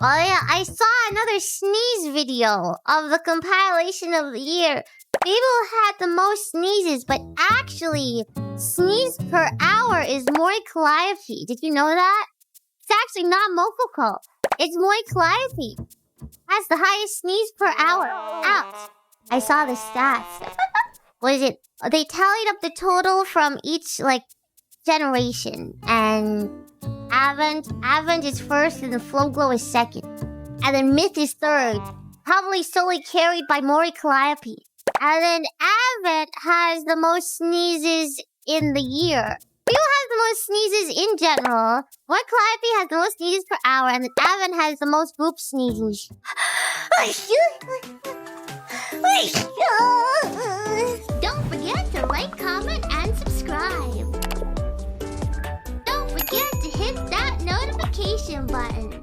Oh yeah, I saw another sneeze video of the compilation of the year. Biboo had the most sneezes, but actually, sneeze per hour is Mori calliope. Did you know that? It's actually not Mococo. It's Mori calliope. Has the highest sneeze per hour. Ouch. I saw the stats. What is it? They tallied up the total from each, generation. And Avant is first, and the Flow Glow is second. And then Myth is third. Probably solely carried by Mori calliope. And then Avant has the most sneezes in the year. Biboo has the most sneezes in general. Mori calliope has the most sneezes per hour. And then Avant has the most boop sneezes. Don't forget to like, comment, and subscribe. Don't forget to hit that notification button.